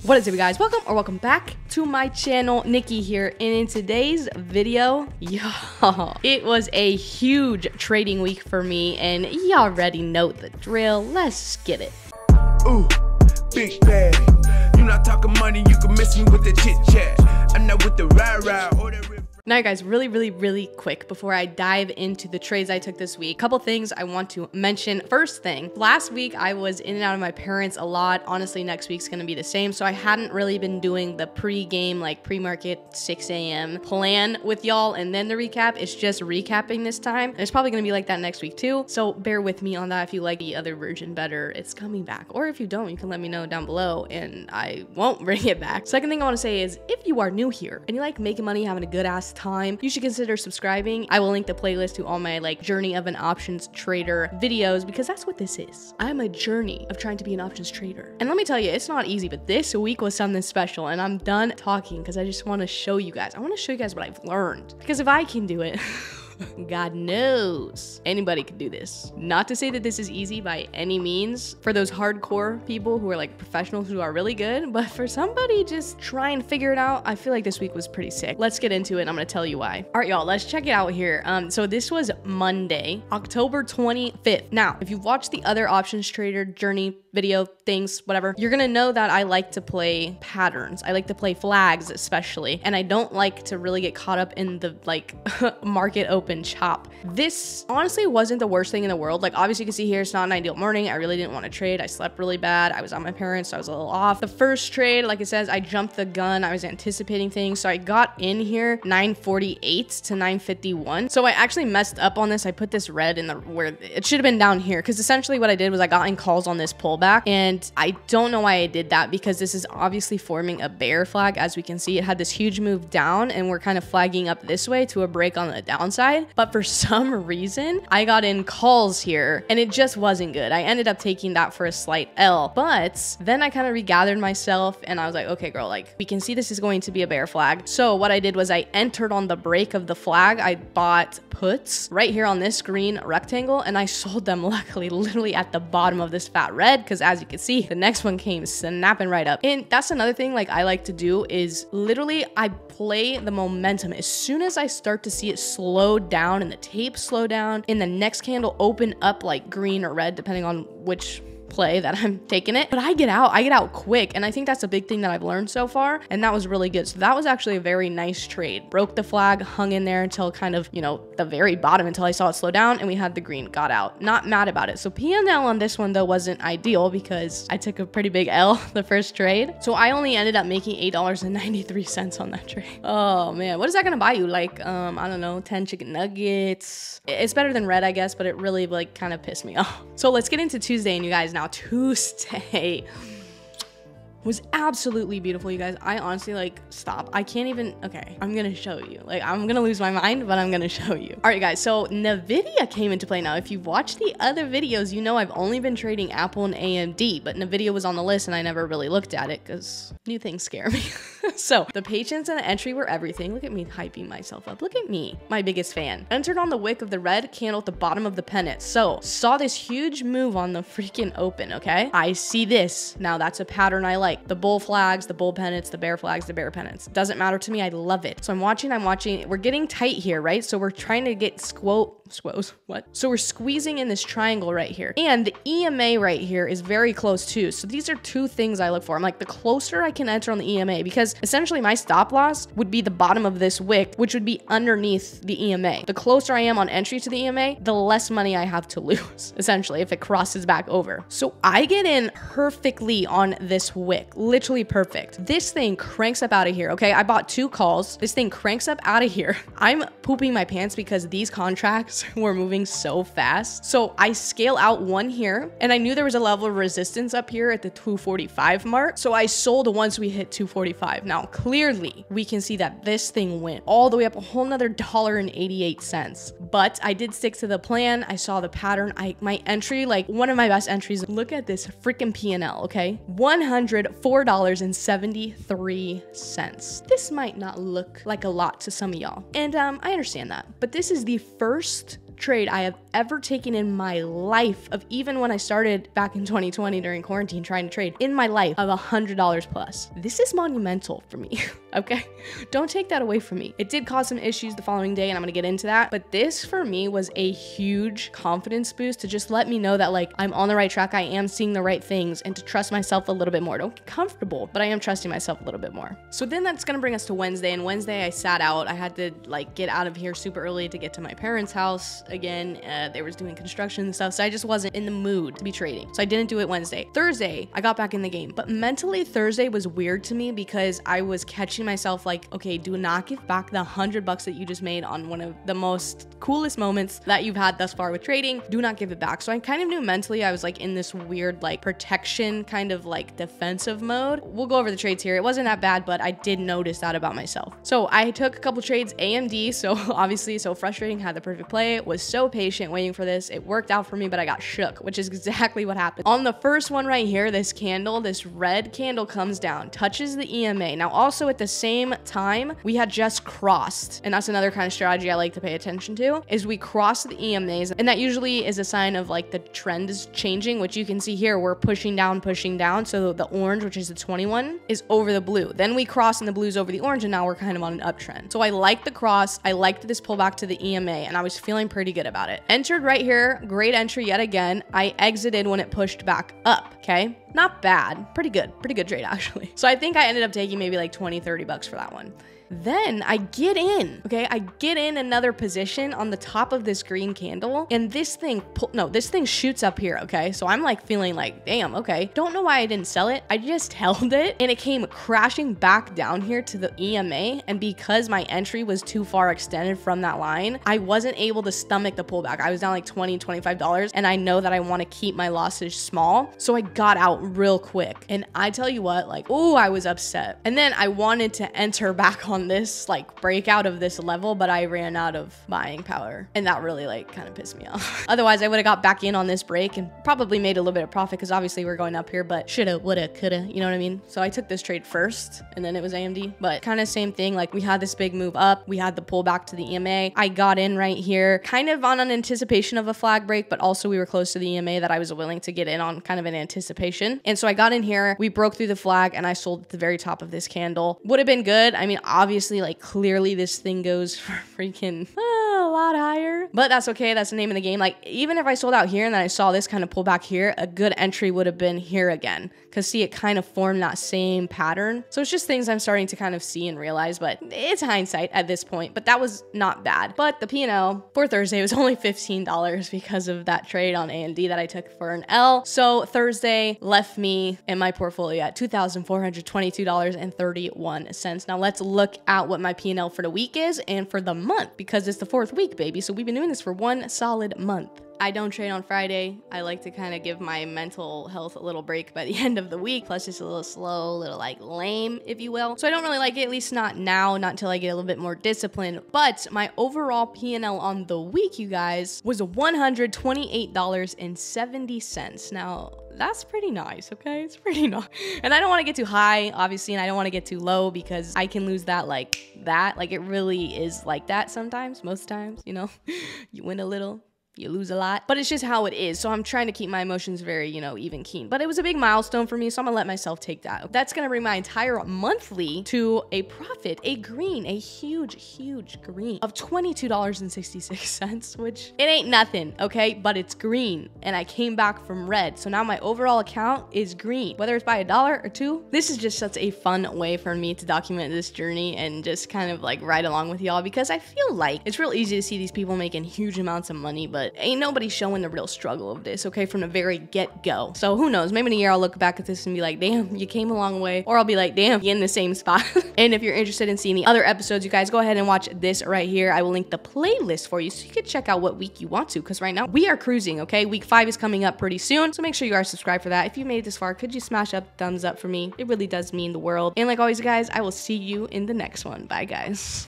What is up, you guys? Welcome back to my channel. Nikki here, and in today's video, y'all, it was a huge trading week for me, and y'all already know the drill. Let's get it. Ooh, big bag. You not talking money, you can miss me with the chit chat. I'm not with the rah-rah or the Now, you guys, really quick before I dive into the trades I took this week, couple things I want to mention. First thing, last week I was in and out of my parents a lot. Honestly, next week's gonna be the same, so I hadn't really been doing the pre-game, like pre-market 6 a.m. plan with y'all and then the recap. It's just recapping this time, and it's probably gonna be like that next week too, so bear with me on that. If you like the other version better, it's coming back, or if you don't, you can let me know down below and I won't bring it back. Second thing I want to say is, if you are new here and you like making money, having a good ass time, you should consider subscribing. I will link the playlist to all my like journey of an options trader videos, because that's what this is. I'm a journey of trying to be an options trader, and let me tell you, it's not easy, but this week was something special. And I'm done talking because I just want to show you guys. I want to show you guys what I've learned, because if I can do it God knows anybody could do this. Not to say that this is easy by any means for those hardcore people who are like professionals who are really good, but for somebody just try and figure it out, I feel like this week was pretty sick. Let's get into it, and I'm gonna tell you why. All right, y'all, let's check it out here. So this was Monday, October 25th. Now, if you've watched the other options trader journey video things, whatever, you're gonna know that I like to play patterns. I like to play flags especially, and I don't like to really get caught up in the like market open chop. This honestly wasn't the worst thing in the world. Like, obviously you can see here, it's not an ideal morning. I really didn't want to trade. I slept really bad. I was on my parents, so I was a little off. The first trade, like it says, I jumped the gun. I was anticipating things, so I got in here 948 to 951. So I actually messed up on this. I put this red in the where it should have been down here, because essentially what I did was I got in calls on this pullback, and I don't know why I did that, because this is obviously forming a bear flag. As we can see, it had this huge move down, and we're kind of flagging up this way to a break on the downside. But for some reason, I got in calls here, and it just wasn't good. I ended up taking that for a slight L, but then I kind of regathered myself, and I was like, okay, girl, like, we can see this is going to be a bear flag. So what I did was I entered on the break of the flag. I bought puts right here on this green rectangle, and I sold them luckily literally at the bottom of this fat red, because as you can see, the next one came snapping right up. And that's another thing like I like to do, is literally I play the momentum. As soon as I start to see it slow down and the tape slow down, in the next candle open up like green or red, depending on which play that I'm taking it, but I get out quick. And I think that's a big thing that I've learned so far, and that was really good. So that was actually a very nice trade. Broke the flag, hung in there until kind of, you know, the very bottom, until I saw it slow down, and we had the green, got out. Not mad about it. So P&L on this one though wasn't ideal, because I took a pretty big L the first trade, so I only ended up making $8.93 on that trade. Oh man, what is that gonna buy you? Like I don't know, 10 chicken nuggets. It's better than red, I guess, but it really like kind of pissed me off. So let's get into Tuesday, and you guys, now Tuesday was absolutely beautiful, you guys. I honestly, like, stop. I can't even, okay, I'm gonna show you. Like, I'm gonna lose my mind, but I'm gonna show you. All right, guys, so NVIDIA came into play. Now, if you've watched the other videos, you know I've only been trading Apple and AMD, but NVIDIA was on the list, and I never really looked at it, because new things scare me. So the patience and the entry were everything. Look at me hyping myself up. Look at me, my biggest fan. Entered on the wick of the red candle at the bottom of the pennant. So saw this huge move on the freaking open, okay? I see this. Now that's a pattern I like. The bull flags, the bull pennants, the bear flags, the bear pennants. Doesn't matter to me. I love it. So I'm watching. We're getting tight here, right? So we're trying to get what? So we're squeezing in this triangle right here. And the EMA right here is very close too. So these are two things I look for. I'm like, the closer I can enter on the EMA, because essentially my stop loss would be the bottom of this wick, which would be underneath the EMA. The closer I am on entry to the EMA, the less money I have to lose, essentially, if it crosses back over. So I get in perfectly on this wick, literally perfect. This thing cranks up out of here, okay? I bought 2 calls. This thing cranks up out of here. I'm pooping my pants because these contracts were moving so fast. So I scale out one here, and I knew there was a level of resistance up here at the 245 mark. So I sold once we hit 245. Now, clearly we can see that this thing went all the way up a whole nother $1.88. But I did stick to the plan. I saw the pattern. My entry, like one of my best entries, look at this freaking P&L, okay? $104.73. This might not look like a lot to some of y'all, and I understand that, but this is the first trade I have ever taken in my life, of even when I started back in 2020 during quarantine trying to trade, in my life, of $100 plus. This is monumental for me, okay? Don't take that away from me. It did cause some issues the following day, and I'm gonna get into that, but this for me was a huge confidence boost to just let me know that like I'm on the right track, I am seeing the right things, and to trust myself a little bit more. Don't get comfortable, but I am trusting myself a little bit more. So then that's gonna bring us to Wednesday, and Wednesday I sat out. I had to like get out of here super early to get to my parents' house again. They were doing construction and stuff, so I just wasn't in the mood to be trading. So I didn't do it Wednesday. Thursday, I got back in the game, but mentally Thursday was weird to me because I was catching myself like, okay, do not give back the $100 that you just made on one of the most coolest moments that you've had thus far with trading. Do not give it back. So I kind of knew mentally I was like in this weird like protection kind of like defensive mode. We'll go over the trades here. It wasn't that bad, but I did notice that about myself. So I took a couple trades AMD, so obviously so frustrating, had the perfect play, was so patient waiting for this. It worked out for me, but I got shook, which is exactly what happened. On the first one right here, this candle, this red candle comes down, touches the EMA. Now also at the same time, we had just crossed, and that's another kind of strategy I like to pay attention to, is we cross the EMAs, and that usually is a sign of like the trend is changing, which you can see here, we're pushing down, so the orange, which is the 21, is over the blue. Then we cross and the blue's over the orange, and now we're kind of on an uptrend. So I like the cross, I liked this pullback to the EMA, and I was feeling pretty good about it. Entered right here, great entry yet again. I exited when it pushed back up, okay? Not bad, pretty good trade actually. So I think I ended up taking maybe like 20, 30 bucks for that one. Then I get in, okay? I get in another position on the top of this green candle, and this thing shoots up here, okay? So I'm like feeling like, damn, okay. Don't know why I didn't sell it. I just held it, and it came crashing back down here to the EMA, and because my entry was too far extended from that line, I wasn't able to stomach the pullback. I was down like $20, $25, and I know that I want to keep my losses small, so I got out real quick. And I tell you what, like, oh, I was upset. And then I wanted to enter back on this like breakout of this level, but I ran out of buying power, and that really like kind of pissed me off. Otherwise I would have got back in on this break and probably made a little bit of profit, because obviously we're going up here, but shoulda, woulda, coulda, you know what I mean? So I took this trade first, and then it was AMD, but kind of same thing. Like we had this big move up, we had the pullback to the EMA. I got in right here kind of on an anticipation of a flag break, but also we were close to the EMA that I was willing to get in on, kind of an anticipation. And so I got in here, we broke through the flag, and I sold at the very top of this candle. Would have been good. I mean, obviously, like clearly this thing goes for freaking a lot higher, but that's okay. That's the name of the game. Like even if I sold out here and then I saw this kind of pull back here, a good entry would have been here again, because see, it kind of formed that same pattern. So it's just things I'm starting to kind of see and realize, but it's hindsight at this point. But that was not bad. But the P&L for Thursday was only $15 because of that trade on AMD that I took for an L. So Thursday left me and my portfolio at $2,422.31. Now let's look at what my P&L for the week is and for the month, because it's the 4th week, baby. So we've been doing this for one solid month. I don't trade on Friday. I like to kind of give my mental health a little break by the end of the week. Plus it's a little slow, a little like lame, if you will. So I don't really like it, at least not now, not until I get a little bit more disciplined. But my overall P&L on the week, you guys, was $128.70. Now, that's pretty nice, okay? It's pretty nice. And I don't want to get too high, obviously, and I don't want to get too low, because I can lose that like that. Like it really is like that sometimes, most times, you know? You win a little, you lose a lot, but it's just how it is. So I'm trying to keep my emotions very, you know, even keen. But it was a big milestone for me, so I'm gonna let myself take that. That's gonna bring my entire monthly to a profit, a green, a huge green of $22.66, which it ain't nothing, okay? But it's green, and I came back from red. So now my overall account is green, whether it's by a dollar or two. This is just such a fun way for me to document this journey and just kind of like ride along with y'all, because I feel like it's real easy to see these people making huge amounts of money, but ain't nobody showing the real struggle of this, okay, from the very get-go. So who knows, maybe in a year I'll look back at this and be like, damn, you came a long way, or I'll be like, damn, you're in the same spot. And if you're interested in seeing the other episodes, you guys go ahead and watch this right here. I will link the playlist for you so you can check out what week you want to, because right now we are cruising, okay? Week 5 is coming up pretty soon, so make sure you are subscribed for that. If you made it this far, could you smash up thumbs up for me? It really does mean the world. And like always, guys, I will see you in the next one. Bye, guys.